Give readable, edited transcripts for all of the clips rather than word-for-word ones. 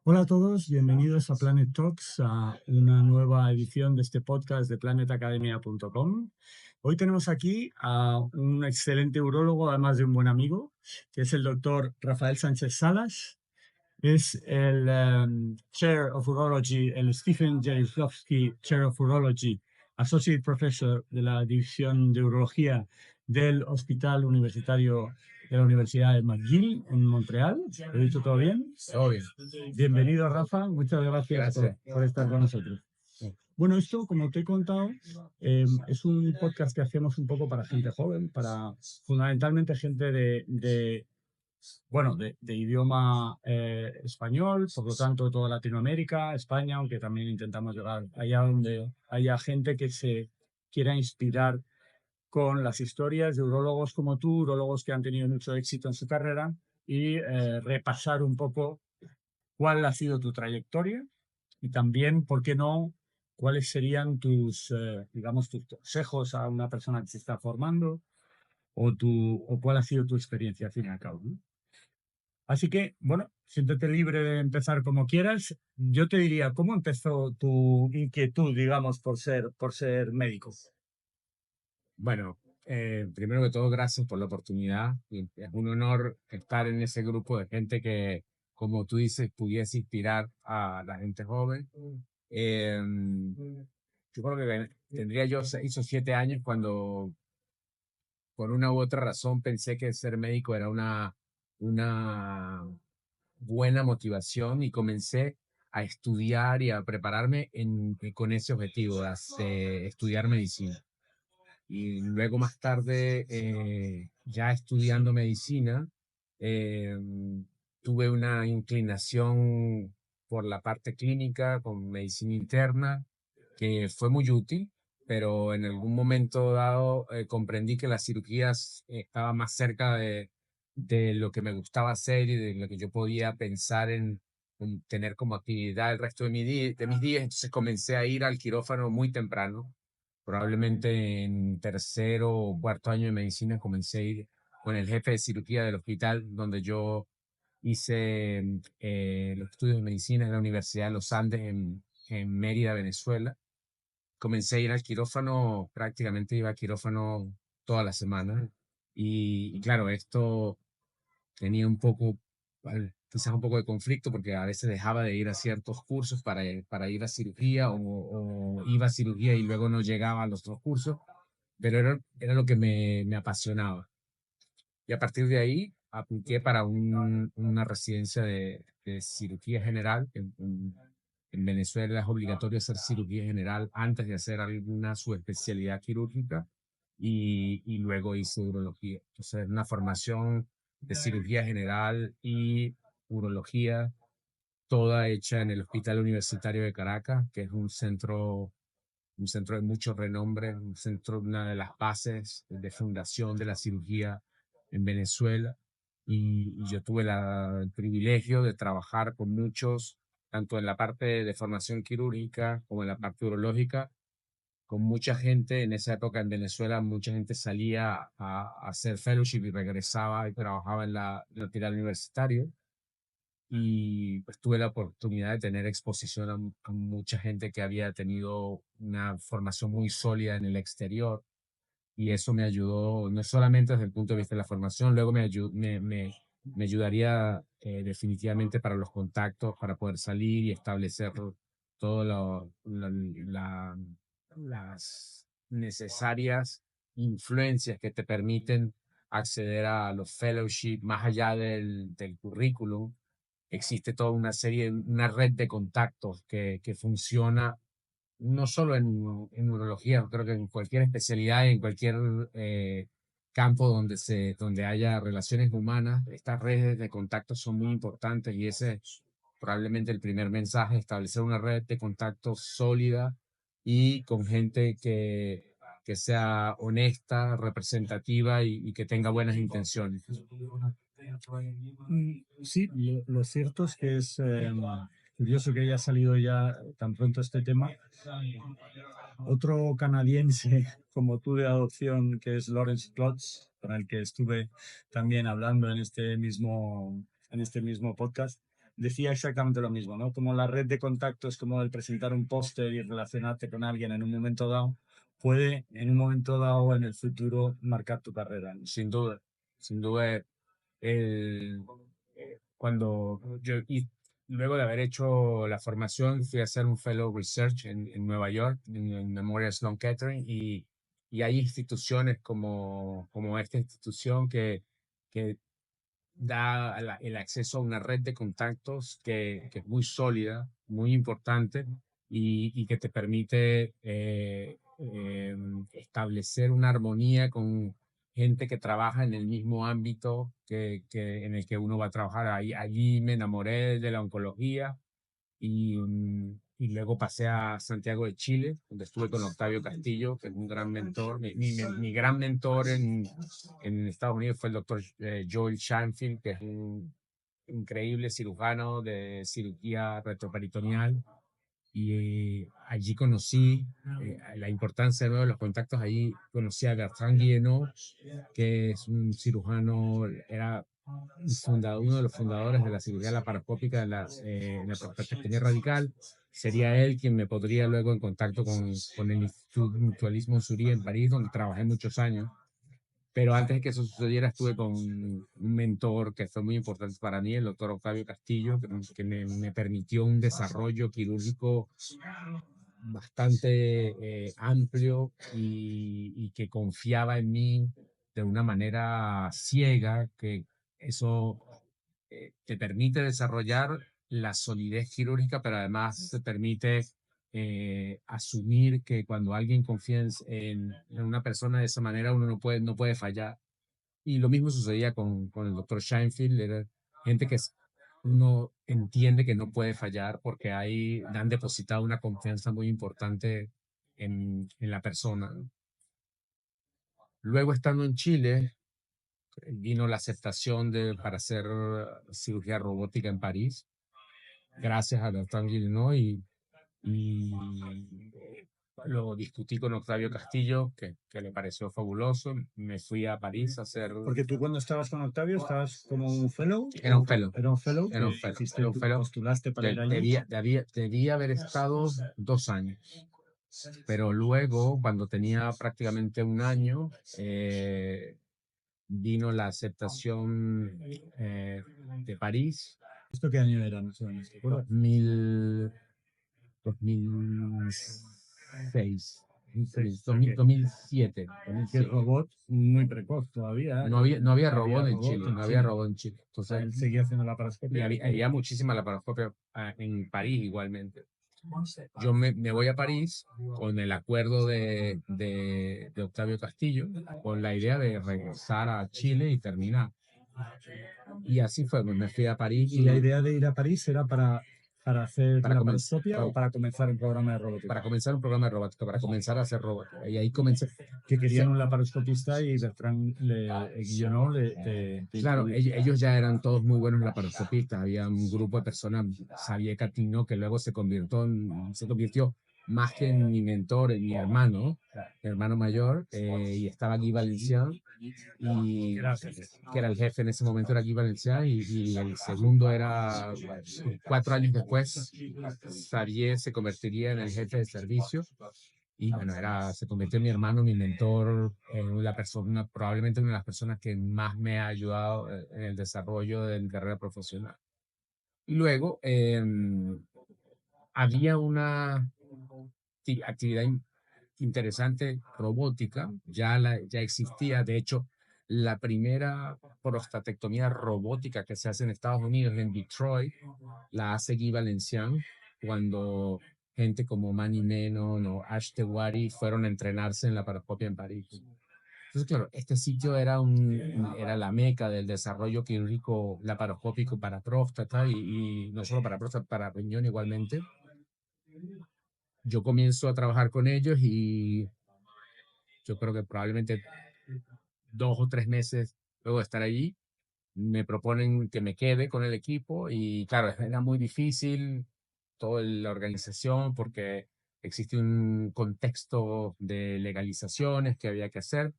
Hola a todos, bienvenidos a Planet Talks, a una nueva edición de este podcast de planetacademia.com. Hoy tenemos aquí a un excelente urólogo, además de un buen amigo, que es el doctor Rafael Sánchez Salas. Es el Chair of Urology, el Stephen Jerichowski Chair of Urology, Associate Professor de la División de Urología del Hospital Universitario de la Universidad de McGill en Montreal. ¿Lo he dicho todo bien? Todo bien. Bienvenido, Rafa. Muchas gracias, Gracias. por estar con nosotros. Bueno, esto, como te he contado, es un podcast que hacemos un poco para gente joven, para fundamentalmente gente de idioma español, por lo tanto, toda Latinoamérica, España, aunque también intentamos llegar allá donde haya gente que se quiera inspirar con las historias de urólogos como tú, urólogos que han tenido mucho éxito en su carrera, y repasar un poco cuál ha sido tu trayectoria y también, ¿por qué no? ¿Cuáles serían digamos, tus consejos a una persona que se está formando o cuál ha sido tu experiencia al fin y al cabo, ¿no? Así que, bueno, siéntete libre de empezar como quieras. Yo te diría, ¿cómo empezó tu inquietud, digamos, por ser médico? Bueno, primero que todo, gracias por la oportunidad. Y es un honor estar en ese grupo de gente que, como tú dices, pudiese inspirar a la gente joven. Yo creo que tendría yo 6 o 7 años cuando, por una u otra razón, pensé que ser médico era una buena motivación y comencé a estudiar y a prepararme con ese objetivo de estudiar medicina. Y luego más tarde, ya estudiando medicina, eh, tuve una inclinación por la parte clínica con medicina interna, que fue muy útil, pero en algún momento dado comprendí que las cirugías estaban más cerca de lo que me gustaba hacer y de lo que yo podía pensar en tener como actividad el resto de mis días. Entonces comencé a ir al quirófano muy temprano. Probablemente en tercero o cuarto año de medicina comencé a ir con el jefe de cirugía del hospital donde yo hice los estudios de medicina en la Universidad de los Andes en Mérida, Venezuela. Comencé a ir al quirófano, prácticamente iba al quirófano toda la semana. Y claro, esto tenía quizás un poco de conflicto porque a veces dejaba de ir a ciertos cursos para ir a cirugía o iba a cirugía y luego no llegaba a los otros cursos, pero era lo que me apasionaba. Y a partir de ahí apliqué para una residencia de cirugía general. En Venezuela es obligatorio hacer cirugía general antes de hacer alguna subespecialidad quirúrgica y luego hice urología. Entonces, una formación de cirugía general y urología, toda hecha en el Hospital Universitario de Caracas, que es un centro de mucho renombre, una de las bases de fundación de la cirugía en Venezuela. Y yo tuve el privilegio de trabajar con muchos, tanto en la parte de formación quirúrgica como en la parte urológica, con mucha gente. En esa época en Venezuela, mucha gente salía a hacer fellowship y regresaba y trabajaba en el hospital universitario. Y pues tuve la oportunidad de tener exposición a mucha gente que había tenido una formación muy sólida en el exterior. Y eso me ayudó, no solamente desde el punto de vista de la formación, luego me ayudaría definitivamente para los contactos, para poder salir y establecer todas las necesarias influencias que te permiten acceder a los fellowships más allá del currículum. Existe toda una red de contactos que funciona no solo en urología, creo que en cualquier especialidad, en cualquier campo donde haya relaciones humanas, estas redes de contactos son muy importantes y ese es probablemente el primer mensaje: establecer una red de contactos sólida y con gente que sea honesta, representativa y que tenga buenas intenciones. Sí, lo cierto es que es curioso que haya salido ya tan pronto este tema. Otro canadiense como tú de adopción, que es Lawrence Klotz, con el que estuve también hablando en este mismo podcast, decía exactamente lo mismo, ¿no? Como la red de contactos, como el presentar un póster y relacionarte con alguien en un momento dado, puede en un momento dado en el futuro marcar tu carrera, ¿no? Sin duda, sin duda. El, cuando yo, y luego de haber hecho la formación, fui a hacer un Fellow Research en Nueva York, en Memorial Sloan Kettering, y hay instituciones como esta institución que da el acceso a una red de contactos que es muy sólida, muy importante y que te permite establecer una armonía con gente que trabaja en el mismo ámbito en el que uno va a trabajar. Allí me enamoré de la oncología y luego pasé a Santiago de Chile, donde estuve con Octavio Castillo, que es un gran mentor. Mi gran mentor en Estados Unidos fue el doctor Joel Shanfield, que es un increíble cirujano de cirugía retroperitoneal. Y allí conocí la importancia de nuevo de los contactos. Allí conocí a Bertrand Guillenot, que es un cirujano, era uno de los fundadores de la cirugía laparoscópica en la prostatectomía radical. Sería él quien me podría luego en contacto con el Instituto Mutualismo Curie en París, donde trabajé muchos años. Pero antes de que eso sucediera, estuve con un mentor que fue muy importante para mí, el doctor Octavio Castillo, que me permitió un desarrollo quirúrgico bastante amplio y que confiaba en mí de una manera ciega, que eso te permite desarrollar la solidez quirúrgica, pero además te permite asumir que cuando alguien confía en una persona de esa manera, uno no puede fallar. Y lo mismo sucedía con el doctor Scheinfeld, era gente que uno entiende que no puede fallar porque ahí han depositado una confianza muy importante en la persona, ¿no? Luego, estando en Chile, vino la aceptación para hacer cirugía robótica en París, gracias a Bertrand Guillenot, y lo discutí con Octavio Castillo, que le pareció fabuloso. Me fui a París a hacer... Porque tú cuando estabas con Octavio estabas como un fellow. Era un fellow. Era un fellow Era un que fellow. hiciste, Era un fellow. postulaste para ir allí. Debía haber estado 2 años. Pero luego, cuando tenía prácticamente un año, vino la aceptación de París. ¿Esto qué año era? No sé, ¿te acuerdas? 2006, 2007. Que el robot muy precoz todavía. No había robot en Chile, no había robot en Chile. O sea, Entonces, él seguía haciendo la y paroscopia. había muchísima laparoscopia en París igualmente. Yo me voy a París con el acuerdo de Octavio Castillo, con la idea de regresar a Chile y terminar. Y así fue, me fui a París. Y la idea de ir a París era para hacer Para la comen- paroscopia para- o para comenzar un programa de robótica. para comenzar un programa de robótica, para comenzar a hacer robótica. Y ahí comencé. Que querían un laparoscopista y Bertrand Guillenot Claro, ellos ya eran todos muy buenos laparoscopistas. Había un grupo de personas, Xavier Catino, que luego se convirtió más que en mi mentor, en mi hermano mayor, y estaba Guy Valencián, que era el jefe en ese momento, era Guy Valencián, y el segundo era, 4 años después, Xavier se convertiría en el jefe de servicio. Y bueno, se convirtió en mi hermano, mi mentor, la persona, probablemente una de las personas que más me ha ayudado en el desarrollo de mi carrera profesional. Y luego había una actividad interesante robótica, ya existía. De hecho, la primera prostatectomía robótica que se hace en Estados Unidos, en Detroit, la hace Guy Valencián, cuando gente como Manny Menon o Ash Tewari fueron a entrenarse en la laparoscopia en París. Entonces, claro, este sitio era la meca del desarrollo quirúrgico laparoscópico para próstata y no solo para próstata, para riñón igualmente. Yo comienzo a trabajar con ellos y yo creo que probablemente 2 o 3 meses luego de estar allí, me proponen que me quede con el equipo y claro, era muy difícil toda la organización porque existe un contexto de legalizaciones que había que hacer.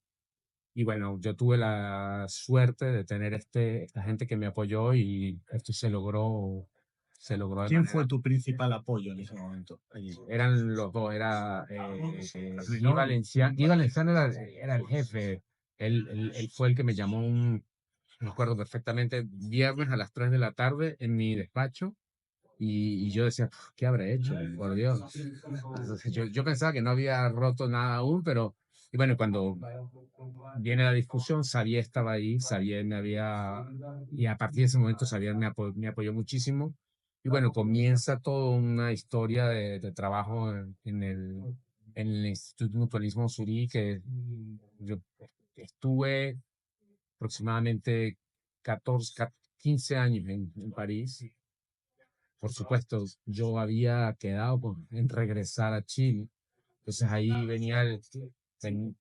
Y bueno, yo tuve la suerte de tener esta gente que me apoyó y esto se logró se logró de ¿Quién fue manera... tu principal apoyo en ese momento allí? Eran los dos, era Guy ¿No? Valencián. Guy Valencián era el jefe, él fue el que me llamó me acuerdo perfectamente, viernes a las 3 de la tarde en mi despacho. Y yo decía, ¿qué habré hecho? Por Dios. Entonces, yo pensaba que no había roto nada aún, pero... Y bueno, cuando viene la discusión, Xavier estaba ahí, Xavier me había... Y a partir de ese momento Xavier me apoyó muchísimo. Y bueno, comienza toda una historia de trabajo en el Instituto de Mutualismo Zurich, que yo estuve aproximadamente 15 años en París. Por supuesto, yo había quedado en regresar a Chile. Entonces ahí venía ven-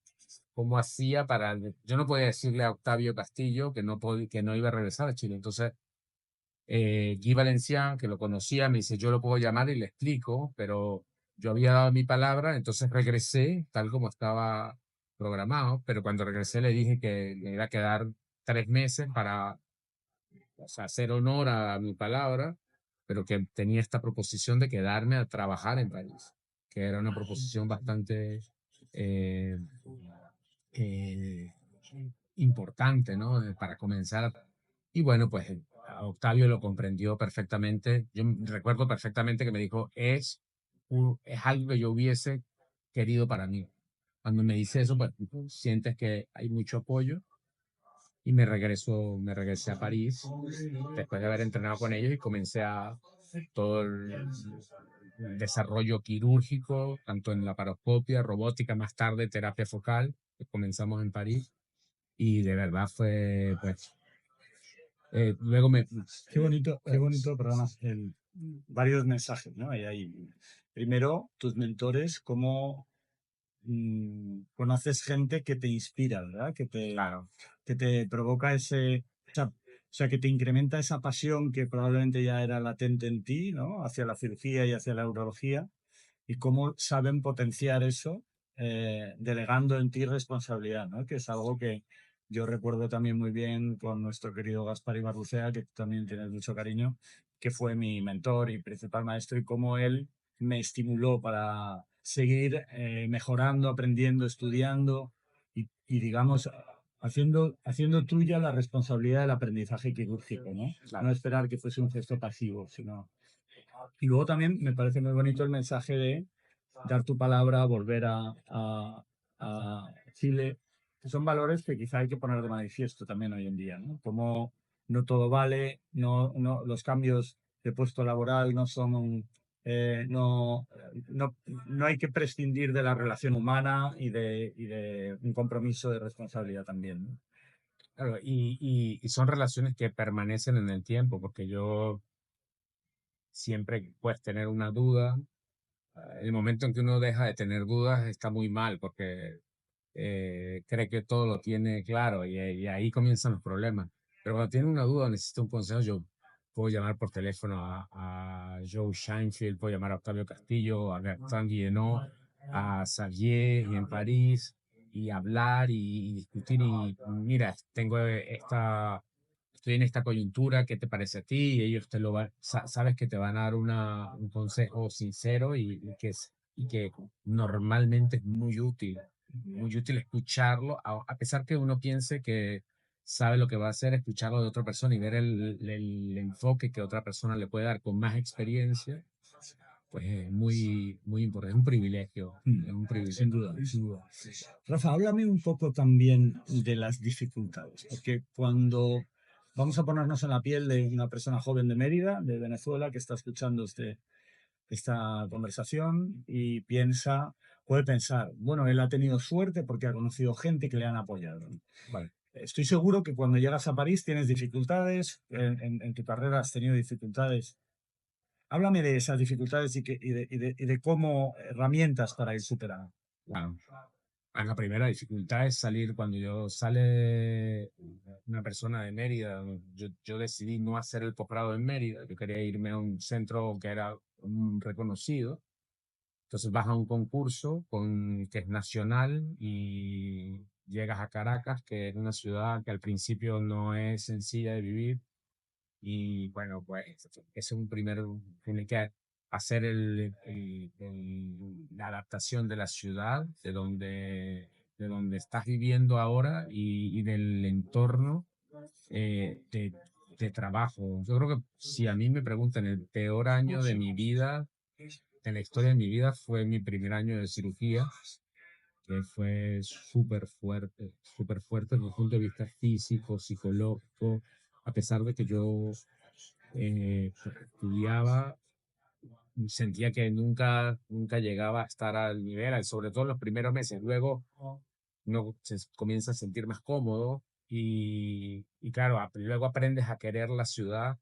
cómo hacía para... Yo no podía decirle a Octavio Castillo que no iba a regresar a Chile. Entonces, Guy Valencián, que lo conocía, me dice, yo lo puedo llamar y le explico, pero yo había dado mi palabra, entonces regresé tal como estaba programado, pero cuando regresé le dije que me iba a quedar 3 meses para, o sea, hacer honor a mi palabra, pero que tenía esta proposición de quedarme a trabajar en París, que era una proposición bastante eh, eh, importante, ¿no? Para comenzar. Y bueno, pues Octavio lo comprendió perfectamente. Yo recuerdo perfectamente que me dijo, es algo que yo hubiese querido para mí. Cuando me dice eso, pues sientes que hay mucho apoyo y me regresé a París después de haber entrenado con ellos y comencé a todo el desarrollo quirúrgico, tanto en laparoscopia, robótica, más tarde terapia focal, que comenzamos en París y de verdad fue, pues, luego me... Qué bonito, perdona, varios mensajes, ¿no? Primero, tus mentores, cómo conoces gente que te inspira, ¿verdad? Claro, Que te provoca o sea, que te incrementa esa pasión que probablemente ya era latente en ti, ¿no? Hacia la cirugía y hacia la urología, y cómo saben potenciar eso, delegando en ti responsabilidad, ¿no? Que es algo que yo recuerdo también muy bien con nuestro querido Gaspar Ibarrucea, que tú también tienes mucho cariño, que fue mi mentor y principal maestro, y cómo él me estimuló para seguir mejorando, aprendiendo, estudiando y digamos, haciendo tuya la responsabilidad del aprendizaje quirúrgico, ¿no? No claro. esperar que fuese un gesto pasivo, sino... Y luego también me parece muy bonito el mensaje de dar tu palabra, volver a Chile, que son valores que quizá hay que poner de manifiesto también hoy en día, ¿no? Como no todo vale, los cambios de puesto laboral no son, no hay que prescindir de la relación humana y de un compromiso de responsabilidad también, ¿no? Claro, y son relaciones que permanecen en el tiempo, porque yo siempre puedes tener una duda. El momento en que uno deja de tener dudas está muy mal, porque cree que todo lo tiene claro y ahí comienzan los problemas. Pero cuando tiene una duda o necesita un consejo, yo puedo llamar por teléfono a Joe Scheinfeld, puedo llamar a Octavio Castillo, a Bertrand Guillenot, a Xavier y en París y hablar y discutir y mira, estoy en esta coyuntura, ¿qué te parece a ti? Y ellos sabes que te van a dar un consejo sincero y que normalmente es muy útil escucharlo, a pesar que uno piense que sabe lo que va a hacer, escucharlo de otra persona y ver el enfoque que otra persona le puede dar con más experiencia, pues es muy importante, es un Sin privilegio. duda, sin duda. Rafa, háblame un poco también de las dificultades, porque cuando vamos a ponernos en la piel de una persona joven de Mérida, de Venezuela, que está escuchando esta conversación y puede pensar, bueno, él ha tenido suerte porque ha conocido gente que le han apoyado. Vale. Estoy seguro que cuando llegas a París tienes dificultades, en tu carrera has tenido dificultades. Háblame de esas dificultades y de cómo herramientas para ir superando. Claro. La primera dificultad es salir. Cuando yo sale una persona de Mérida, yo decidí no hacer el posgrado en Mérida. Yo quería irme a un centro que era reconocido. Entonces vas a un concurso que es nacional y llegas a Caracas, que es una ciudad que al principio no es sencilla de vivir. Y bueno, pues es un primer, tiene que hacer la adaptación de la ciudad, de donde estás viviendo ahora y del entorno de trabajo. Yo creo que si a mí me preguntan el peor año de mi vida, de la historia de mi vida, fue mi primer año de cirugía, que fue súper fuerte desde el punto de vista físico, psicológico, a pesar de que yo estudiaba, sentía que nunca llegaba a estar al nivel, sobre todo en los primeros meses. Luego uno se comienza a sentir más cómodo y claro, luego aprendes a querer la ciudad.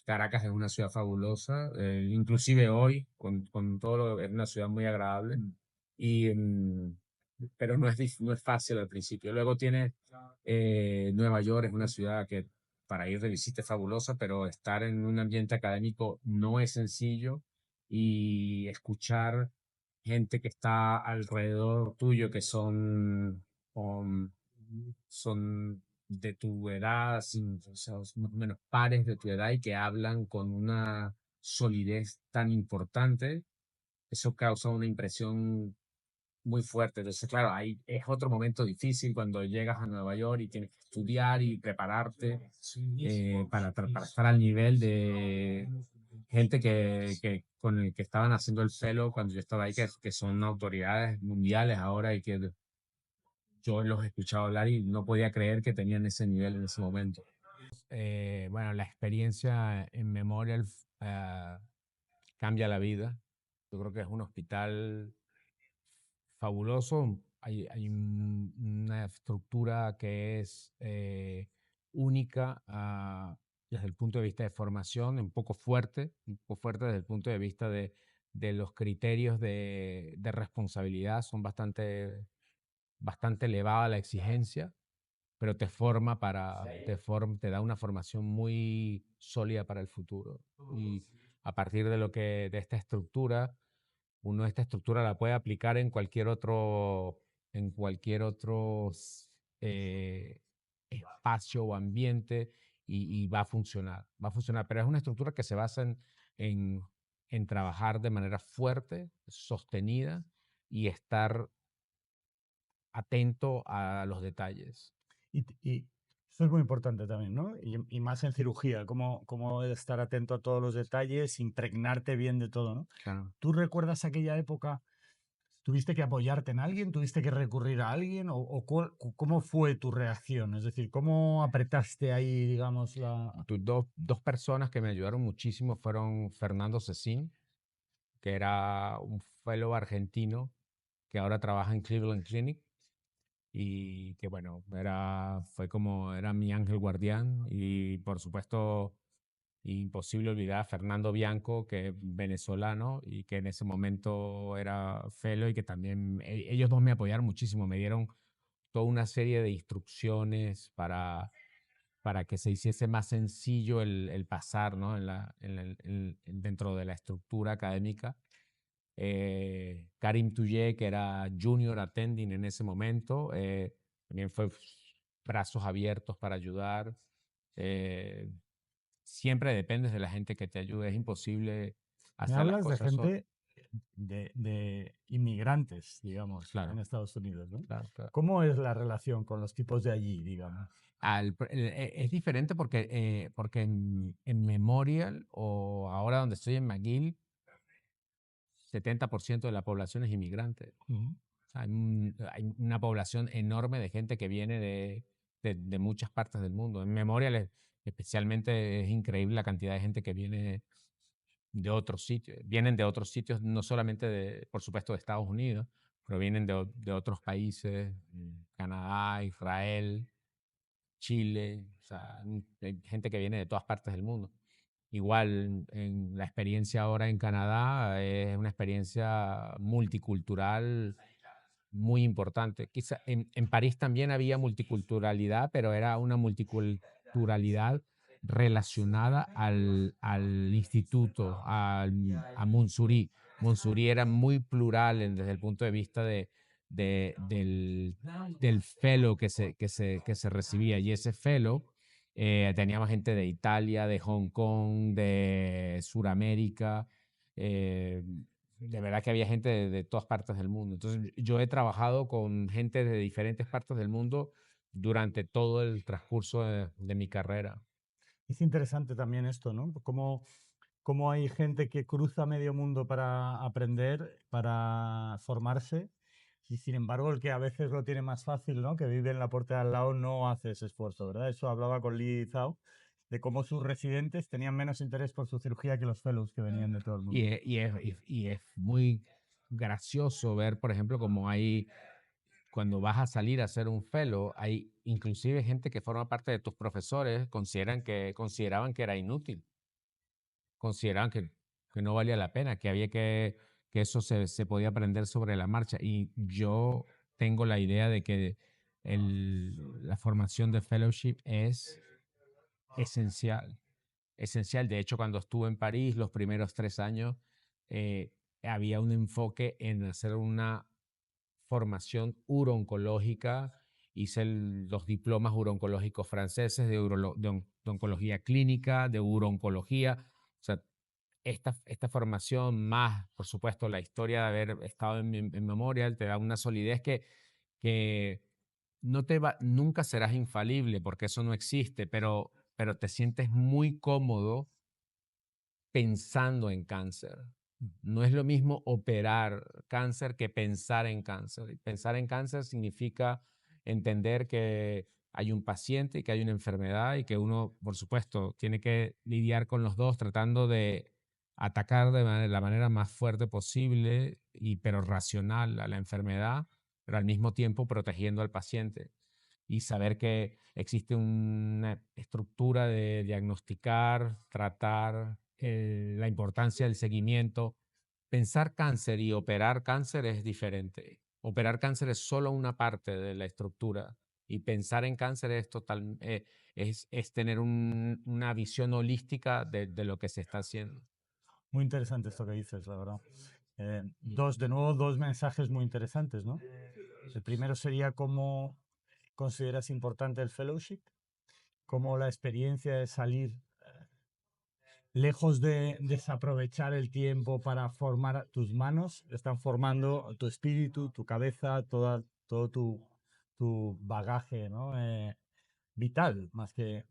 Caracas es una ciudad fabulosa, inclusive hoy, con todo es una ciudad muy agradable, y, pero no es fácil al principio. Luego tiene Nueva York, es una ciudad que para ir de visita es fabulosa, pero estar en un ambiente académico no es sencillo y escuchar gente que está alrededor tuyo, que um, son de tu edad, o sea, más o menos pares de tu edad y que hablan con una solidez tan importante, eso causa una impresión muy fuerte. Entonces, claro, ahí es otro momento difícil cuando llegas a Nueva York y tienes que estudiar y prepararte para estar al nivel de gente con el que estaban haciendo el celo cuando yo estaba ahí, que son autoridades mundiales ahora y que yo los he escuchado hablar y no podía creer que tenían ese nivel en ese momento. Bueno, la experiencia en Memorial cambia la vida. Yo creo que es un hospital fabuloso. Hay una estructura que es única desde el punto de vista de formación, un poco fuerte desde el punto de vista de los criterios de responsabilidad. Son bastante elevada la exigencia, pero te da una formación muy sólida para el futuro. Y a partir de esta estructura, uno esta estructura la puede aplicar en cualquier otro eh, espacio o ambiente y va a funcionar. Va a funcionar, pero es una estructura que se basa en, en trabajar de manera fuerte, sostenida y estar atento a los detalles. Y eso es muy importante también, ¿no? Y más en cirugía, cómo estar atento a todos los detalles, impregnarte bien de todo, ¿no? Claro. ¿Tú recuerdas aquella época? ¿Tuviste que apoyarte en alguien? ¿Tuviste que recurrir a alguien? ¿Cómo fue tu reacción? Es decir, ¿cómo apretaste ahí, digamos, la... Dos personas que me ayudaron muchísimo fueron Fernando Cecín, que era un fellow argentino que ahora trabaja en Cleveland Clinic y que bueno, era mi ángel guardián y por supuesto imposible olvidar a Fernando Bianco, que es venezolano y que en ese momento era fellow y que también ellos dos me apoyaron muchísimo, me dieron toda una serie de instrucciones para que se hiciese más sencillo el pasar, ¿no? Dentro de la estructura académica. Karim Touye, que era junior attending en ese momento, también fue brazos abiertos para ayudar. Eh, Siempre dependes de la gente que te ayude, es imposible Me hacer las hablas de cosas solo. gente, de inmigrantes, digamos, en Claro, Estados Unidos, ¿no? claro, claro. ¿Cómo es la relación con los tipos de allí, digamos? Es diferente porque en Memorial o ahora donde estoy en McGill, 70% de la población es inmigrante. Ujú. O sea, hay una población enorme de gente que viene de muchas partes del mundo. En Memorial especialmente es increíble la cantidad de gente que viene de otros sitios. Vienen de otros sitios, no solamente por supuesto, de Estados Unidos, pero vienen de otros países, Canadá, Israel, Chile, o sea, hay gente que viene de todas partes del mundo. Igual en la experiencia ahora en Canadá es una experiencia multicultural muy importante. Quizá en París también había multiculturalidad, pero era una multiculturalidad relacionada al instituto, a Montsouris. Montsouris era muy plural desde el punto de vista del fellow que se recibía. Y ese fellow Teníamos gente de Italia, de Hong Kong, de Sudamérica. eh, de verdad que había gente de todas partes del mundo. Entonces, yo he trabajado con gente de diferentes partes del mundo durante todo el transcurso de mi carrera. Es interesante también esto, ¿no? Cómo hay gente que cruza medio mundo para aprender, para formarse, y sin embargo el que a veces lo tiene más fácil, ¿no? Que vive en la puerta de al lado, no hace ese esfuerzo, ¿verdad? Eso hablaba con Lee Zhao, de cómo sus residentes tenían menos interés por su cirugía que los fellows que venían de todo el mundo. Y es muy gracioso ver, por ejemplo, como hay, cuando vas a salir a hacer un fellow, hay inclusive gente que forma parte de tus profesores, consideraban que era inútil, consideraban que no valía la pena, que había que eso se podía aprender sobre la marcha. Y yo tengo la idea de que la formación de fellowship es esencial, esencial. De hecho, cuando estuve en París los primeros 3 años, eh, había un enfoque en hacer una formación urooncológica. Hice los diplomas urooncológicos franceses de oncología clínica, de urooncología. O sea, esta formación más, por supuesto, la historia de haber estado en Memorial te da una solidez que no nunca serás infalible porque eso no existe, pero te sientes muy cómodo pensando en cáncer. No es lo mismo operar cáncer que pensar en cáncer. Y pensar en cáncer significa entender que hay un paciente y que hay una enfermedad y que uno, por supuesto, tiene que lidiar con los dos tratando de atacar de la manera más fuerte posible, pero racional a la enfermedad, pero al mismo tiempo protegiendo al paciente y saber que existe una estructura de diagnosticar, tratar, la importancia del seguimiento. Pensar cáncer y operar cáncer es diferente. Operar cáncer es solo una parte de la estructura y pensar en cáncer es tener una visión holística de lo que se está haciendo. Muy interesante esto que dices, la verdad. De nuevo, dos mensajes muy interesantes, ¿no? El primero sería cómo consideras importante el fellowship, cómo la experiencia de salir lejos de desaprovechar el tiempo para formar tus manos, están formando tu espíritu, tu cabeza, todo tu bagaje, ¿no? Vital, más que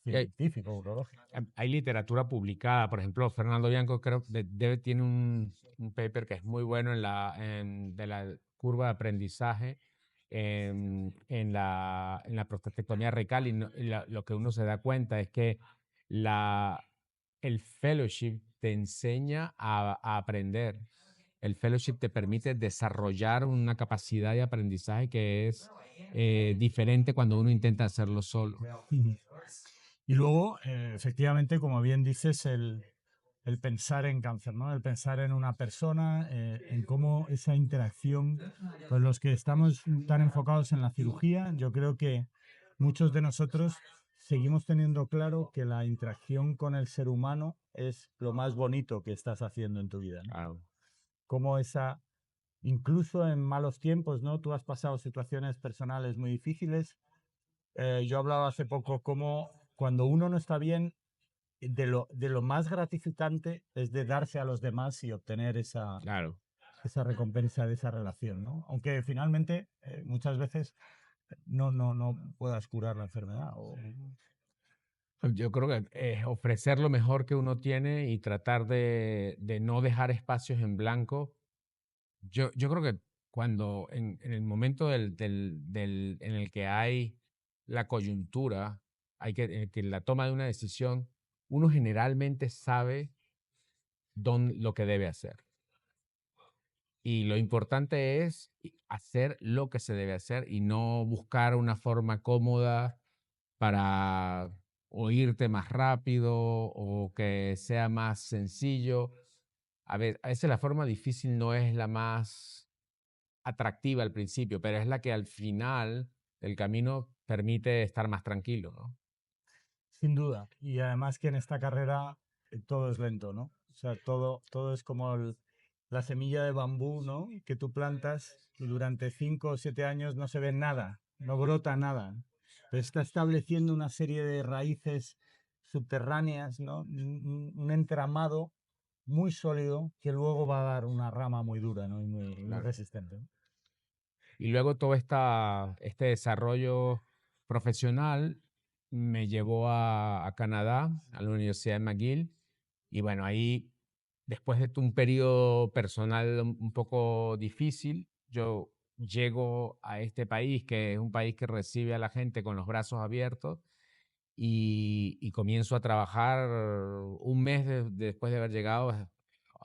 Y hay, científico, urológico. hay literatura publicada, por ejemplo, Fernando Bianco creo que tiene un paper que es muy bueno de la curva de aprendizaje en la prostatectomía rectal lo que uno se da cuenta es que la, el fellowship te enseña a aprender. El fellowship te permite desarrollar una capacidad de aprendizaje que es diferente cuando uno intenta hacerlo solo. Ujú. Y luego, efectivamente, como bien dices, el pensar en cáncer, ¿no? El pensar en una persona, en cómo esa interacción, pues los que estamos tan enfocados en la cirugía, yo creo que muchos de nosotros seguimos teniendo claro que la interacción con el ser humano es lo más bonito que estás haciendo en tu vida, ¿no? Claro. Como esa, incluso en malos tiempos, ¿no? Tú has pasado situaciones personales muy difíciles. Yo hablaba hace poco cómo cuando uno no está bien, de lo más gratificante es de darse a los demás y obtener Claro. esa recompensa de esa relación, ¿no? Aunque finalmente muchas veces no puedas curar la enfermedad. Yo creo que ofrecer lo mejor que uno tiene y tratar de no dejar espacios en blanco. Yo creo que cuando en el momento en el que hay la coyuntura, que la toma de una decisión, uno generalmente sabe lo que debe hacer. Y lo importante es hacer lo que se debe hacer y no buscar una forma cómoda para o irte más rápido o que sea más sencillo. A veces la forma difícil no es la más atractiva al principio, pero es la que al final del camino permite estar más tranquilo, ¿no? Sin duda. Y además que en esta carrera todo es lento, ¿no? O sea, todo es como la semilla de bambú, ¿no? Que tú plantas y durante 5 o 7 años no se ve nada, no brota nada. pero está estableciendo una serie de raíces subterráneas, ¿no? Un entramado muy sólido que luego va a dar una rama muy dura, ¿no? Muy Claro. resistente, ¿no? Y luego todo este desarrollo profesional me llevó a Canadá, a la Universidad de McGill. Y bueno, ahí, después de un periodo personal un poco difícil, yo llego a este país, que es un país que recibe a la gente con los brazos abiertos, y comienzo a trabajar un mes después de haber llegado.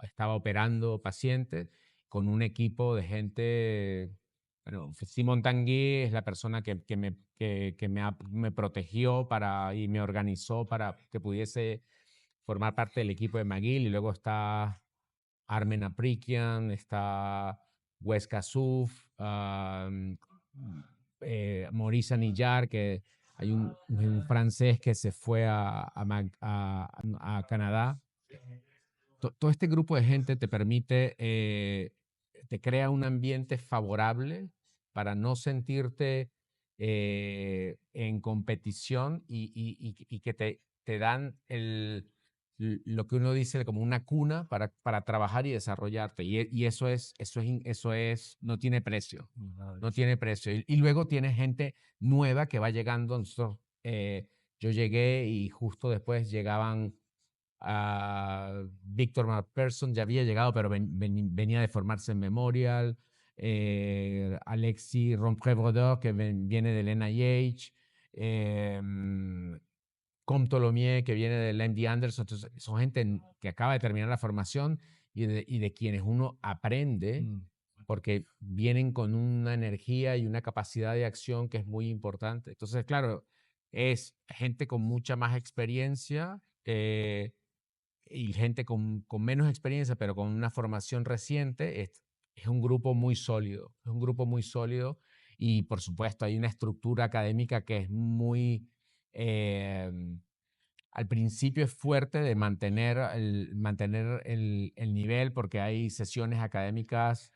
Estaba operando pacientes con un equipo de gente. Bueno, Simon Tanguy es la persona que me protegió y me organizó para que pudiese formar parte del equipo de McGill. Y luego está Armen Aprikian, está Wes Kassouf, Maurice Anillar, que hay un francés que se fue a Canadá. Todo este grupo de gente te permite, te crea un ambiente favorable para no sentirte en competición, y que te dan lo que uno dice como una cuna para trabajar y desarrollarte. Y eso es, no tiene precio, no tiene precio. Y luego tienes gente nueva que va llegando. Yo llegué y justo después llegaban Víctor McPherson, ya había llegado, pero venía de formarse en Memorial. Alexis Rompré-Brodeur, que viene del NIH. Com Tolomier, que viene del MD Anderson. Entonces, son gente que acaba de terminar la formación y de quienes uno aprende, porque vienen con una energía y una capacidad de acción que es muy importante. Entonces, claro, es gente con mucha más experiencia, y gente con menos experiencia, pero con una formación reciente. Es un grupo muy sólido, es un grupo muy sólido. Y por supuesto hay una estructura académica que es muy, eh, al principio es fuerte de mantener el nivel, porque hay sesiones académicas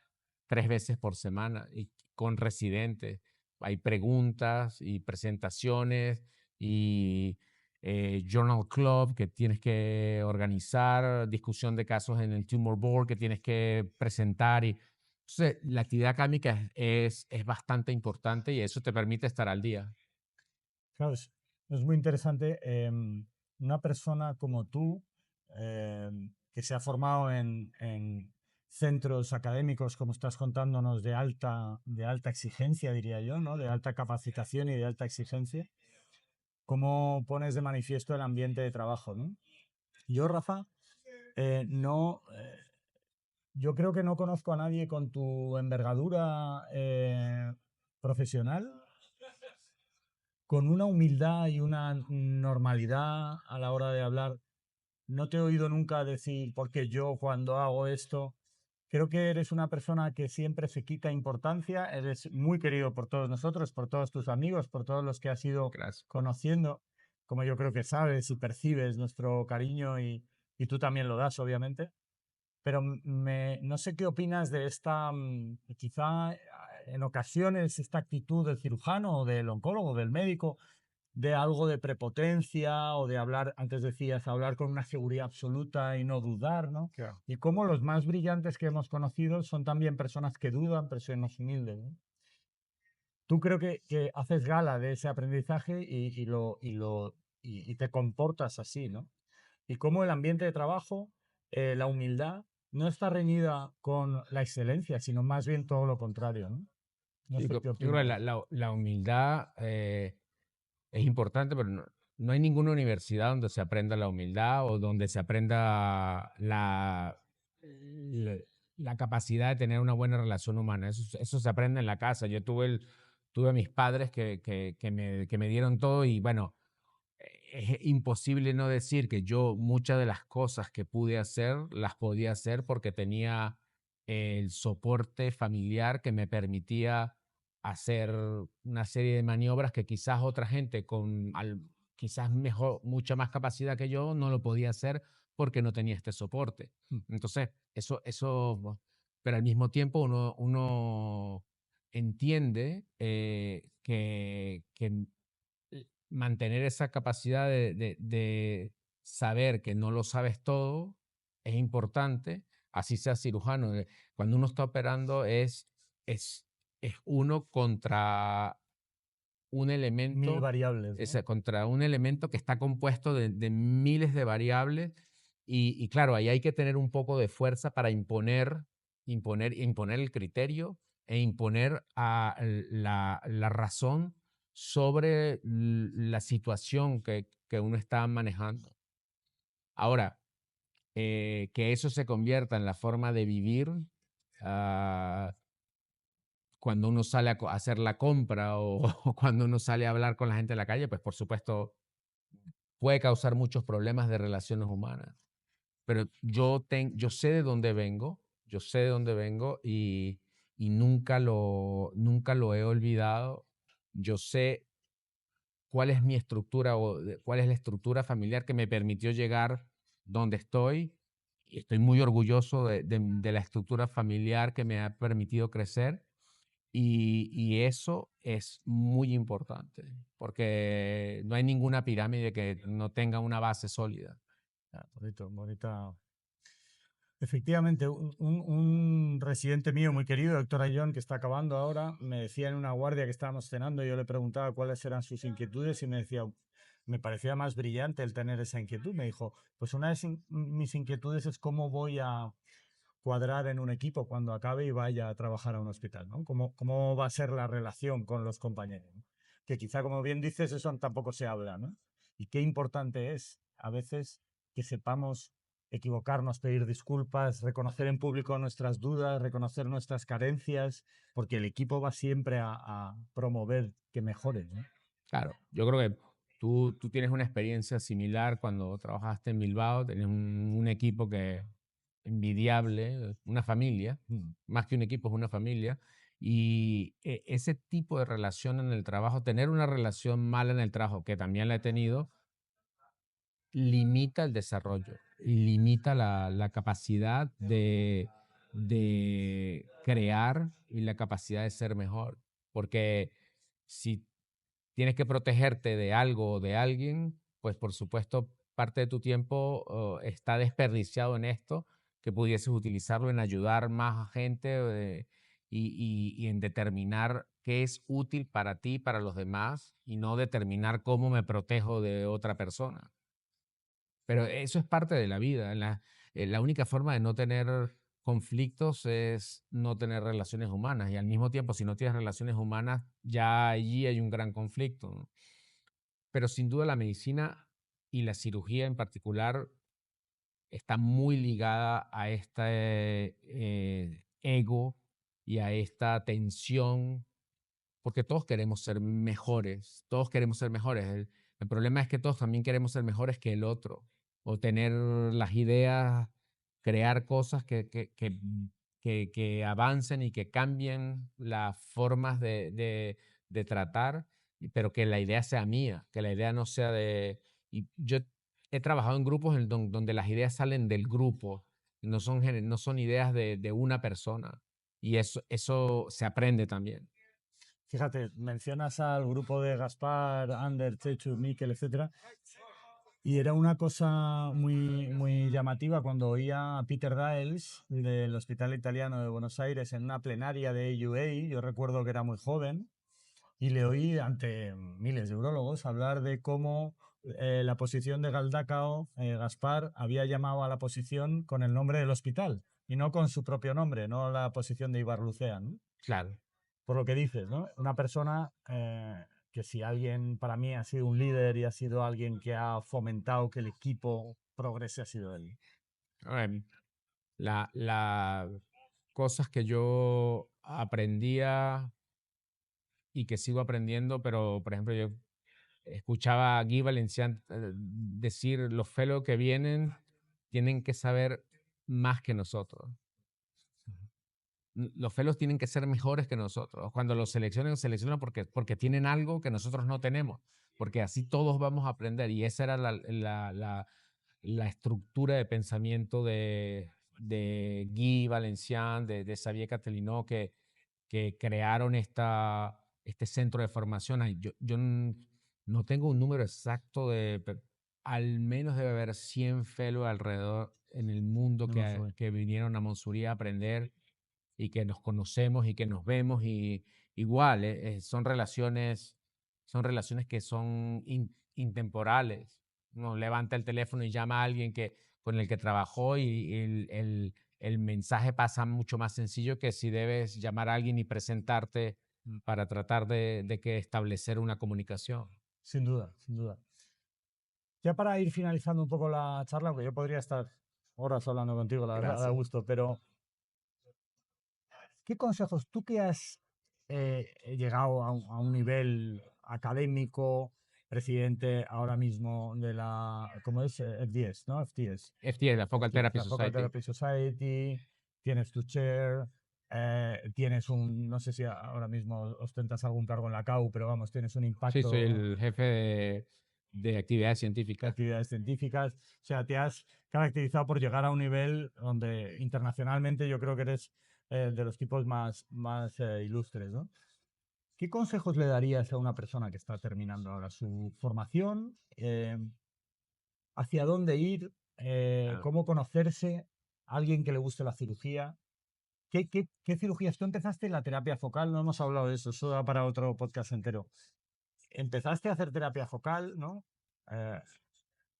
3 veces por semana y con residentes. Hay preguntas y presentaciones y Journal Club que tienes que organizar, discusión de casos en el Tumor Board que tienes que presentar. Entonces, la actividad académica es bastante importante y eso te permite estar al día. Claro, es muy interesante. Una persona como tú, que se ha formado en centros académicos, como estás contándonos, de alta exigencia, diría yo, ¿no? De alta capacitación y de alta exigencia, ¿cómo pones de manifiesto el ambiente de trabajo, ¿no? Yo, Rafa, no, yo creo que no conozco a nadie con tu envergadura profesional, con una humildad y una normalidad a la hora de hablar. No te he oído nunca decir, porque yo cuando hago esto, creo que eres una persona que siempre se quita importancia, eres muy querido por todos nosotros, por todos tus amigos, por todos los que has ido Gracias. conociendo, como yo creo que sabes y percibes nuestro cariño y tú también lo das, obviamente. Pero no sé qué opinas de esta, quizá en ocasiones, esta actitud del cirujano o del oncólogo, del médico, de algo de prepotencia o de hablar, antes decías, hablar con una seguridad absoluta y no dudar, ¿no? Claro. Y cómo los más brillantes que hemos conocido son también personas que dudan, personas humildes, ¿no? Tú creo que haces gala de ese aprendizaje y te comportas así, ¿no? Y cómo el ambiente de trabajo, la humildad, no está reñida con la excelencia, sino más bien todo lo contrario, ¿no? No Sí, sé qué yo creo que opinas. la humildad es importante, pero no hay ninguna universidad donde se aprenda la humildad o donde se aprenda la, la capacidad de tener una buena relación humana. Eso se aprende en la casa. Yo tuve a mis padres que me dieron todo, y bueno, es imposible no decir que yo muchas de las cosas que pude hacer las podía hacer porque tenía el soporte familiar que me permitía hacer una serie de maniobras que quizás otra gente quizás mejor, mucha más capacidad que yo no lo podía hacer porque no tenía este soporte. Entonces, pero al mismo tiempo uno entiende que mantener esa capacidad de saber que no lo sabes todo es importante, así sea cirujano. Cuando uno está operando es uno contra un Mil elemento, variables, ¿no? contra un elemento que está compuesto de miles de variables y claro, ahí hay que tener un poco de fuerza para imponer el criterio e imponer la razón sobre la situación que uno está manejando. Ahora, que eso se convierta en la forma de vivir, ah, cuando uno sale a hacer la compra o, o cuando uno sale a hablar con la gente en la calle, pues por supuesto puede causar muchos problemas de relaciones humanas. Pero yo sé de dónde vengo, yo sé de dónde vengo y nunca lo he olvidado. Yo sé cuál es mi estructura o cuál es la estructura familiar que me permitió llegar donde estoy. Y estoy muy orgulloso de la estructura familiar que me ha permitido crecer. Y eso es muy importante, porque no hay ninguna pirámide que no tenga una base sólida. Bonita. Efectivamente, un residente mío muy querido, Héctor Ayllón, que está acabando ahora, me decía en una guardia que estábamos cenando, yo le preguntaba cuáles eran sus inquietudes y me decía, me parecía más brillante el tener esa inquietud. Me dijo, pues una de mis inquietudes es cómo voy a cuadrar en un equipo cuando acabe y vaya a trabajar a un hospital, ¿no? ¿Cómo va a ser la relación con los compañeros? ¿No? Que quizá, como bien dices, eso tampoco se habla, ¿no? Y qué importante es a veces que sepamos equivocarnos, pedir disculpas, reconocer en público nuestras dudas, reconocer nuestras carencias, porque el equipo va siempre a promover que mejores, ¿no? Claro, yo creo que tú tienes una experiencia similar cuando trabajaste en Bilbao, tenés un equipo que envidiable, una familia, más que un equipo es una familia, y ese tipo de relación en el trabajo, tener una relación mala en el trabajo, que también la he tenido, limita el desarrollo, limita la capacidad de crear y la capacidad de ser mejor. Porque si tienes que protegerte de algo o de alguien, pues por supuesto parte de tu tiempo está desperdiciado en esto, que pudieses utilizarlo en ayudar más a gente y en determinar qué es útil para ti y para los demás y no determinar cómo me protejo de otra persona. Pero eso es parte de la vida. La única forma de no tener conflictos es no tener relaciones humanas. Y al mismo tiempo, si no tienes relaciones humanas, ya allí hay un gran conflicto, ¿no? Pero sin duda la medicina y la cirugía en particular está muy ligada a este ego y a esta tensión, porque todos queremos ser mejores, todos queremos ser mejores. El problema es que todos también queremos ser mejores que el otro, o tener las ideas, crear cosas que avancen y que cambien las formas de tratar, pero que la idea sea mía, que la idea no sea de... Y yo he trabajado en grupos donde las ideas salen del grupo, no son ideas de una persona, y eso se aprende también. Fíjate, mencionas al grupo de Gaspar, Ander, Chechu, Miquel, etcétera, y era una cosa muy llamativa cuando oía a Peter Diels del Hospital Italiano de Buenos Aires en una plenaria de AUA. Yo recuerdo que era muy joven y le oí ante miles de urólogos hablar de cómo la posición de Galdacao, Gaspar, había llamado a la posición con el nombre del hospital y no con su propio nombre, no la posición de Ibarlucea, ¿no? Claro. Por lo que dices, ¿no? Una persona que si alguien para mí ha sido un líder y ha sido alguien que ha fomentado que el equipo progrese, ha sido él. La cosas que yo aprendía y que sigo aprendiendo, pero por ejemplo yo escuchaba a Guy Valencián decir, los fellows que vienen tienen que saber más que nosotros. Los fellows tienen que ser mejores que nosotros. Cuando los seleccionan porque tienen algo que nosotros no tenemos, porque así todos vamos a aprender. Y esa era la estructura de pensamiento de Guy Valencián, de Xavier Catelinó, que crearon este centro de formación. No tengo un número exacto al menos debe haber 100 fellows alrededor en el mundo No me fue. que vinieron a Monsurí a aprender y que nos conocemos y que nos vemos y igual, son relaciones que son intemporales. Uno levanta el teléfono y llama a alguien con el que trabajó y el mensaje pasa mucho más sencillo que si debes llamar a alguien y presentarte para tratar de que establecer una comunicación. Sin duda, sin duda. Ya para ir finalizando un poco la charla, porque yo podría estar horas hablando contigo, la verdad, da Gracias. gusto, pero ¿qué consejos tú que has llegado a un nivel académico, presidente ahora mismo de la, ¿cómo es? FDS, ¿no? FTS. FTS, la Focal Therapy La Focal Society. Therapy Society, tienes tu chair, tienes un, no sé si ahora mismo ostentas algún cargo en la CAU, pero vamos, tienes un Sí, impacto soy el jefe de actividades de científicas. actividades científicas. O sea, te has caracterizado por llegar a un nivel donde internacionalmente yo creo que eres de los tipos más ilustres, ¿no? ¿Qué consejos le darías a una persona que está terminando ahora su formación? ¿Hacia dónde ir? Ah, ¿Cómo conocerse? ¿Alguien que le guste la cirugía? ¿Qué cirugías? Tú empezaste en la terapia focal, no hemos hablado de eso, eso da para otro podcast entero. Empezaste a hacer terapia focal, ¿no? Eh,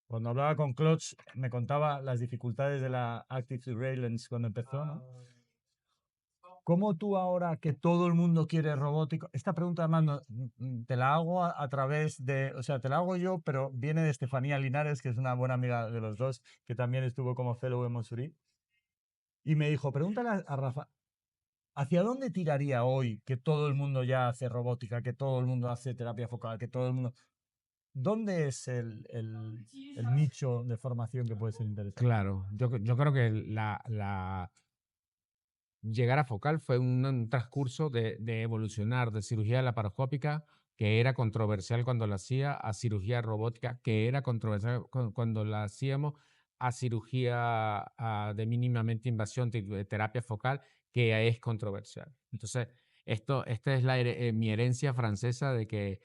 Cuando hablaba con Klotz, me contaba las dificultades de la Active Surveillance cuando empezó, ¿no? ¿Cómo tú ahora que todo el mundo quiere robótico? Esta pregunta además te la hago a través de, o sea, te la hago yo, pero viene de Estefanía Linares, que es una buena amiga de los dos, que también estuvo como fellow en Monsurí. Y me dijo, pregúntale a Rafa, ¿hacia dónde tiraría hoy que todo el mundo ya hace robótica, que todo el mundo hace terapia focal, que todo el mundo... ¿Dónde es el nicho de formación que puede ser interesante? claro, yo creo que llegar a focal fue un transcurso de evolucionar de cirugía laparoscópica, que era controversial cuando la hacía, a cirugía robótica, que era controversial cuando la hacíamos, a cirugía de mínimamente invasión, de terapia focal, que es controversial. Entonces, esta es mi herencia francesa de que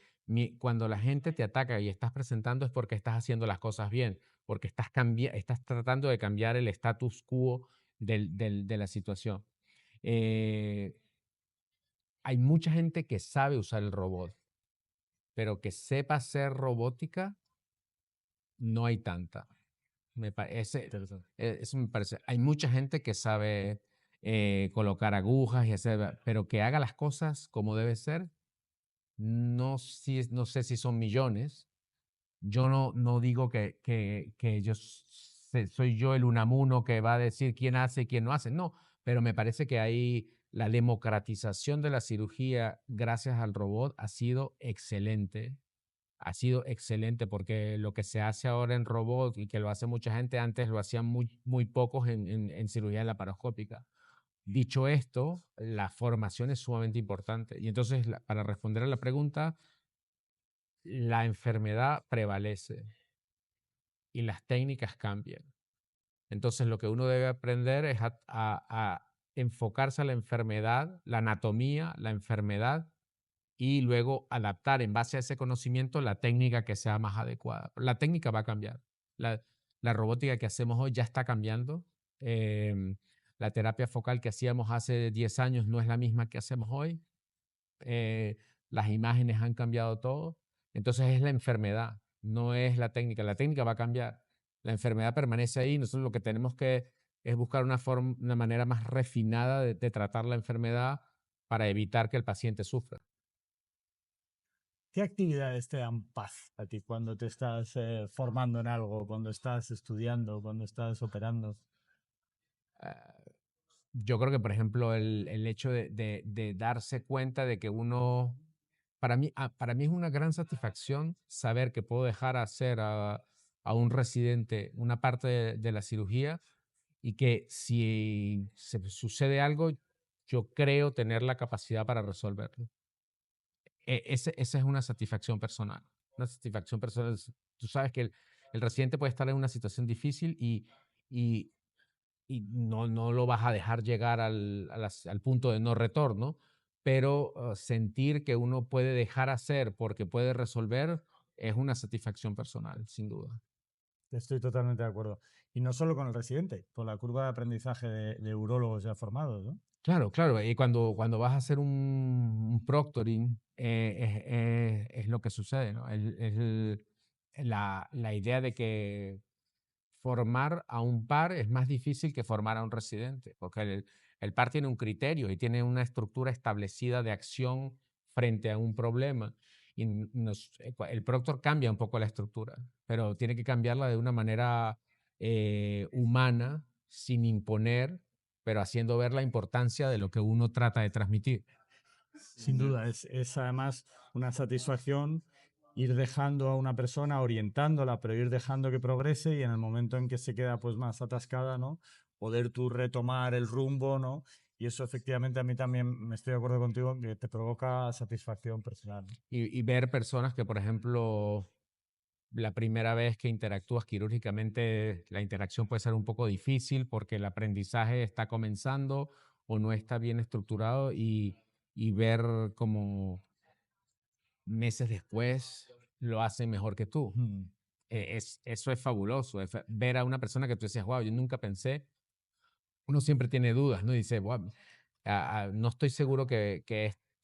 cuando la gente te ataca y estás presentando es porque estás haciendo las cosas bien, porque estás tratando de cambiar el status quo de la situación. Eh, Hay mucha gente que sabe usar el robot, pero que sepa hacer robótica, no hay tanta. Me parece, Interesante. eso me parece. Hay mucha gente que sabe colocar agujas y hacer, pero que haga las cosas como debe ser, no sé si son millones. Yo no digo que soy yo el Unamuno que va a decir quién hace y quién no hace, no, pero me parece que ahí la democratización de la cirugía gracias al robot ha sido excelente porque lo que se hace ahora en robot y que lo hace mucha gente, antes lo hacían muy pocos en cirugía laparoscópica. Dicho esto, la formación es sumamente importante. Y entonces, para responder a la pregunta, la enfermedad prevalece y las técnicas cambian. Entonces lo que uno debe aprender es a enfocarse a la enfermedad, la anatomía, la enfermedad, y luego adaptar en base a ese conocimiento la técnica que sea más adecuada. La técnica va a cambiar. La robótica que hacemos hoy ya está cambiando. La terapia focal que hacíamos hace 10 años no es la misma que hacemos hoy. Las imágenes han cambiado todo. Entonces es la enfermedad, no es la técnica. La técnica va a cambiar. La enfermedad permanece ahí. Nosotros lo que tenemos que es buscar una manera más refinada de tratar la enfermedad para evitar que el paciente sufra. ¿Qué actividades te dan paz a ti cuando te estás formando en algo, cuando estás estudiando, cuando estás operando? Yo creo que, por ejemplo, el hecho de darse cuenta de que uno, para mí es una gran satisfacción saber que puedo dejar hacer a un residente una parte de la cirugía y que si se sucede algo, yo creo tener la capacidad para resolverlo. Esa es una satisfacción personal. Una satisfacción personal. Tú sabes que el residente puede estar en una situación difícil y no lo vas a dejar llegar al punto de no retorno, pero sentir que uno puede dejar hacer porque puede resolver es una satisfacción personal, sin duda. Estoy totalmente de acuerdo. Y no solo con el residente, con la curva de aprendizaje de urólogos ya formados, ¿no? Claro, claro. Y cuando vas a hacer un proctoring, es lo que sucede, ¿no? La idea de que formar a un par es más difícil que formar a un residente, porque el par tiene un criterio y tiene una estructura establecida de acción frente a un problema. Y el proctor cambia un poco la estructura, pero tiene que cambiarla de una manera humana, sin imponer, pero haciendo ver la importancia de lo que uno trata de transmitir. Sin duda, es además una satisfacción ir dejando a una persona, orientándola, pero ir dejando que progrese y en el momento en que se queda pues más atascada, ¿no? Poder tú retomar el rumbo, ¿no? Y eso efectivamente a mí también me estoy de acuerdo contigo que te provoca satisfacción personal. Y ver personas que, por ejemplo, la primera vez que interactúas quirúrgicamente, la interacción puede ser un poco difícil porque el aprendizaje está comenzando o no está bien estructurado y ver como meses después lo hacen mejor que tú. Mm. Eso es fabuloso, ver a una persona que tú decías, wow, yo nunca pensé, uno siempre tiene dudas, ¿no? Y dice, wow, no estoy seguro que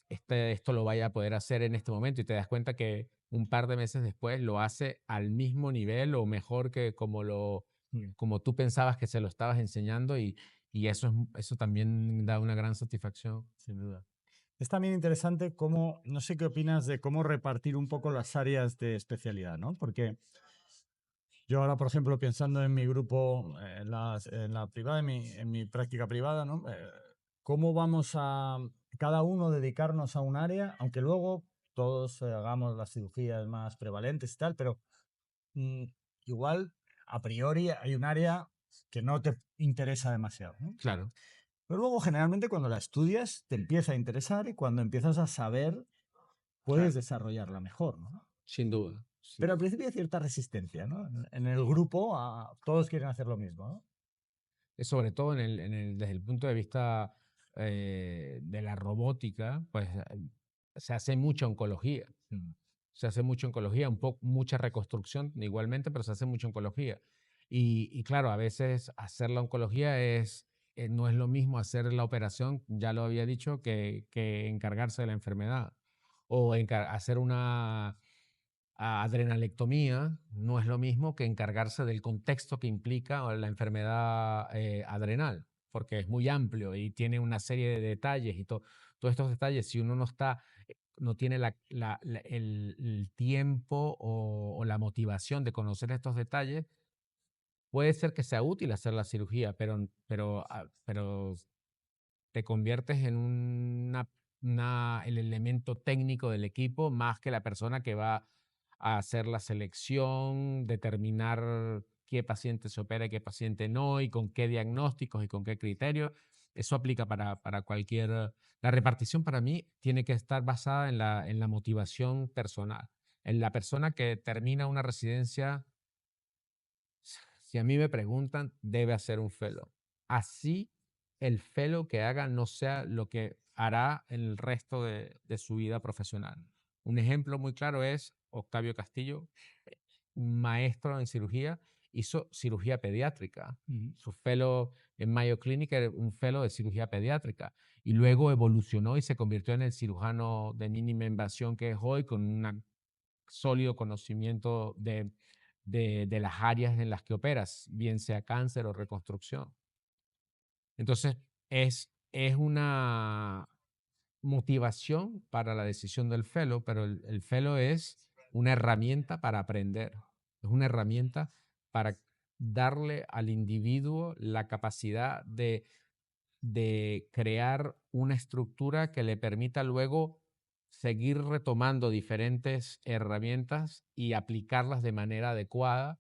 esto lo vaya a poder hacer en este momento y te das cuenta que un par de meses después lo hace al mismo nivel o mejor que como tú pensabas que se lo estabas enseñando y eso también da una gran satisfacción. Sin duda. Es también interesante cómo, no sé qué opinas de cómo repartir un poco las áreas de especialidad, ¿no? Porque yo ahora, por ejemplo, pensando en mi grupo, en la privada, en mi práctica privada, ¿no? ¿Cómo vamos a cada uno dedicarnos a un área, aunque luego todos hagamos las cirugías más prevalentes y tal, pero mm, igual a priori hay un área que no te interesa demasiado, ¿no? Claro, Pero luego generalmente cuando la estudias te empieza a interesar y cuando empiezas a saber puedes claro, desarrollarla mejor, ¿no? sin duda. Pero al principio hay cierta resistencia, ¿no? En el grupo todos quieren hacer lo mismo, ¿no? Sobre todo desde el punto de vista de la robótica, pues se hace mucha oncología. Mm. Se hace mucha oncología, mucha reconstrucción igualmente, pero se hace mucha oncología. Y claro, a veces hacer la oncología no es lo mismo hacer la operación, ya lo había dicho, que encargarse de la enfermedad. O hacer una adrenalectomía no es lo mismo que encargarse del contexto que implica la enfermedad adrenal, porque es muy amplio y tiene una serie de detalles y todos estos detalles, si uno no tiene el tiempo o la motivación de conocer estos detalles, puede ser que sea útil hacer la cirugía, pero te conviertes en el elemento técnico del equipo más que la persona que va a hacer la selección, determinar qué paciente se opera y qué paciente no, y con qué diagnósticos y con qué criterios. Eso aplica para cualquier... La repartición para mí tiene que estar basada en la motivación personal. En la persona que termina una residencia, si a mí me preguntan, debe hacer un fellow. Así el fellow que haga no sea lo que hará en el resto de su vida profesional. Un ejemplo muy claro es Octavio Castillo, un maestro en cirugía, hizo cirugía pediátrica. Su fellow en Mayo Clinic era un fellow de cirugía pediátrica y luego evolucionó y se convirtió en el cirujano de mínima invasión que es hoy, con un sólido conocimiento de las áreas en las que operas, bien sea cáncer o reconstrucción. Entonces, es una motivación para la decisión del fellow, pero el fellow es una herramienta para aprender, es una herramienta para darle al individuo la capacidad de crear una estructura que le permita luego seguir retomando diferentes herramientas y aplicarlas de manera adecuada,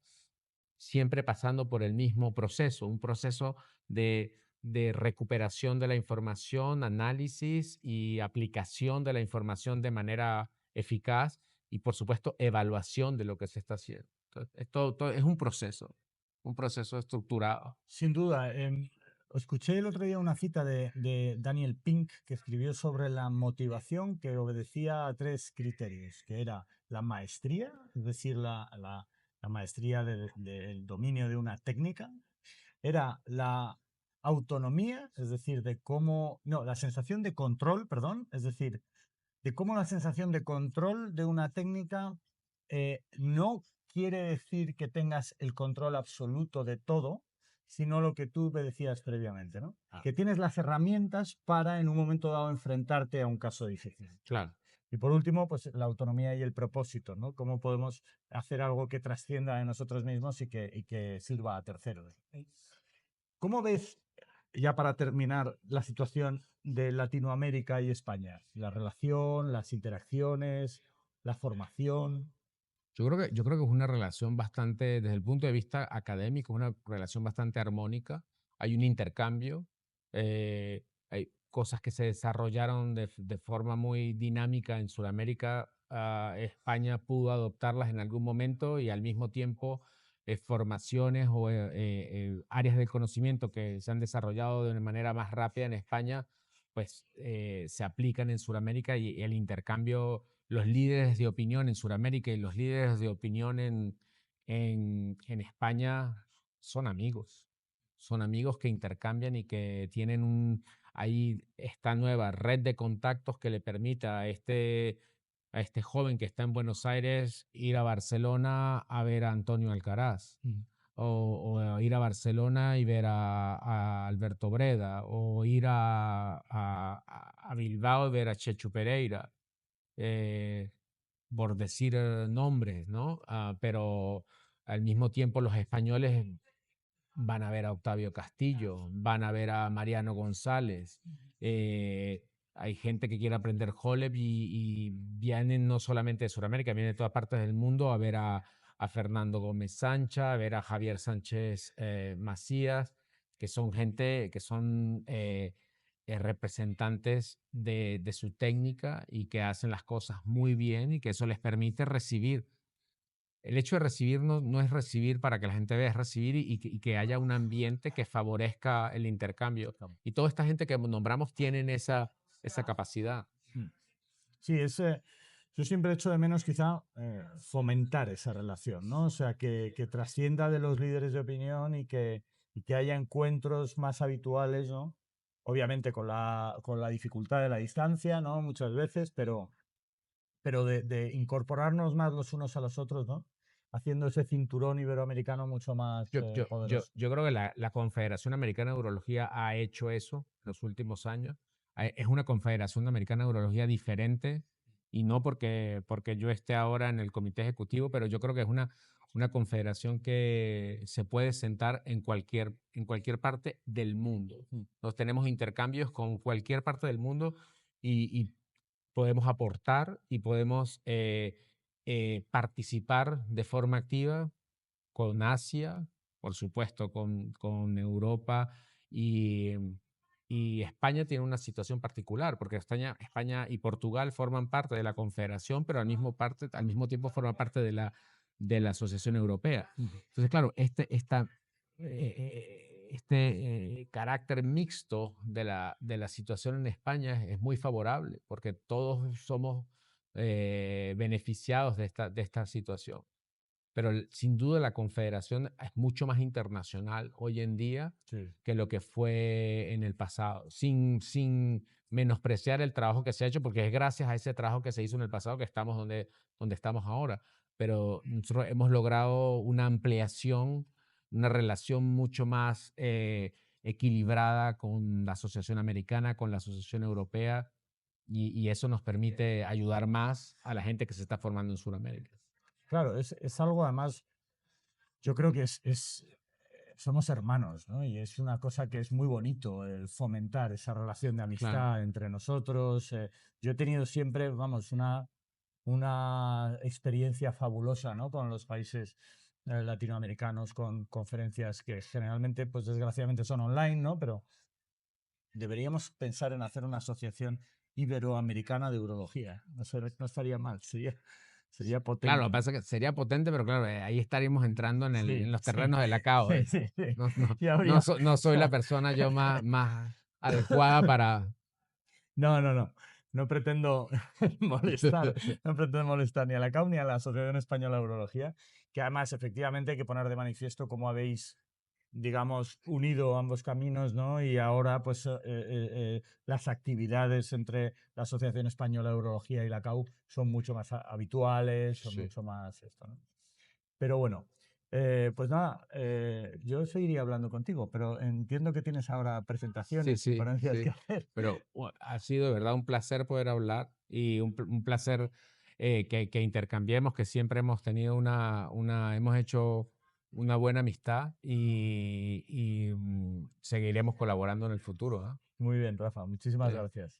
siempre pasando por el mismo proceso, un proceso de recuperación de la información, análisis y aplicación de la información de manera eficaz y, por supuesto, evaluación de lo que se está haciendo. Entonces, todo es un proceso estructurado. Sin duda. Escuché el otro día una cita de Daniel Pink que escribió sobre la motivación que obedecía a 3 criterios, que era la maestría, es decir, la maestría del dominio de una técnica, era la autonomía, es decir, de cómo, no, la sensación de control, perdón, es decir, de cómo la sensación de control de una técnica no quiere decir que tengas el control absoluto de todo, sino lo que tú me decías previamente, ¿no? Ah. Que tienes las herramientas para en un momento dado enfrentarte a un caso difícil. Claro. Y por último, pues la autonomía y el propósito, ¿no? Cómo podemos hacer algo que trascienda de nosotros mismos y que sirva a terceros. ¿Cómo ves, ya para terminar, la situación de Latinoamérica y España? La relación, las interacciones, la formación. Yo creo que es una relación bastante, desde el punto de vista académico, una relación bastante armónica. Hay un intercambio, hay cosas que se desarrollaron de forma muy dinámica en Sudamérica. España pudo adoptarlas en algún momento y al mismo tiempo formaciones o áreas del conocimiento que se han desarrollado de una manera más rápida en España, pues se aplican en Sudamérica y el intercambio, los líderes de opinión en Sudamérica y los líderes de opinión en España son amigos. Son amigos que intercambian y que tienen ahí esta nueva red de contactos que le permita a este joven que está en Buenos Aires ir a Barcelona a ver a Antonio Alcaraz. O ir a Barcelona y ver a Alberto Breda, o ir a Bilbao y ver a Chechu Pereira, por decir nombres, ¿no? Pero al mismo tiempo los españoles van a ver a Octavio Castillo, van a ver a Mariano González. Hay gente que quiere aprender Holeb y vienen no solamente de Sudamérica, vienen de todas partes del mundo a ver a Fernando Gómez Sancha, a ver a Javier Sánchez Macías, que son gente que son representantes de su técnica y que hacen las cosas muy bien y que eso les permite recibir. El hecho de recibir no es recibir para que la gente vea, es recibir y que haya un ambiente que favorezca el intercambio. Y toda esta gente que nombramos tienen esa capacidad. Sí, yo siempre echo de menos quizá fomentar esa relación, ¿no? O sea, que trascienda de los líderes de opinión y que haya encuentros más habituales, ¿no? Obviamente con la dificultad de la distancia, ¿no? Muchas veces, pero de incorporarnos más los unos a los otros, ¿no? Haciendo ese cinturón iberoamericano mucho más poderoso. Yo creo que la Confederación Americana de Urología ha hecho eso en los últimos años. Es una Confederación Americana de Urología diferente y no porque yo esté ahora en el comité ejecutivo, pero yo creo que es una confederación que se puede sentar en cualquier parte del mundo. Nos tenemos intercambios con cualquier parte del mundo y podemos aportar y podemos participar de forma activa con Asia, por supuesto, con Europa y España tiene una situación particular, porque España y Portugal forman parte de la Confederación, pero al mismo tiempo forman parte de la Asociación Europea. Entonces, claro, carácter mixto de la situación en España es muy favorable, porque todos somos beneficiados de esta situación. Pero sin duda la Confederación es mucho más internacional hoy en día que lo que fue en el pasado, sin menospreciar el trabajo que se ha hecho, porque es gracias a ese trabajo que se hizo en el pasado que estamos donde estamos ahora. Pero nosotros hemos logrado una ampliación, una relación mucho más equilibrada con la Asociación Americana, con la Asociación Europea, y eso nos permite ayudar más a la gente que se está formando en Sudamérica. Claro, es algo además, yo creo que somos hermanos, ¿no? Y es una cosa que es muy bonito el fomentar esa relación de amistad entre nosotros. Yo he tenido siempre, vamos, una experiencia fabulosa, ¿no? Con los países latinoamericanos, con conferencias que generalmente, pues desgraciadamente son online, ¿no? Pero deberíamos pensar en hacer una asociación iberoamericana de urología. No estaría mal, sería potente. Claro, lo que pasa es que sería potente, pero claro, ahí estaríamos entrando en los terrenos de la caos. Sí. No soy la persona yo más adecuada para... No. no pretendo molestar, no pretendo molestar ni a la CAU ni a la Asociación Española de Urología, que además efectivamente hay que poner de manifiesto cómo habéis, digamos, unido ambos caminos, ¿no? Y ahora, pues, las actividades entre la Asociación Española de Urología y la CAU son mucho más habituales, son Sí. mucho más esto, ¿no? Pero bueno, pues nada, yo seguiría hablando contigo, pero entiendo que tienes ahora presentaciones y ponencias que hacer. Pero ha sido de verdad un placer poder hablar y un placer que intercambiemos, que siempre hemos tenido hemos hecho una buena amistad y seguiremos colaborando en el futuro, ¿ah? Muy bien, Rafa, muchísimas Sí. gracias.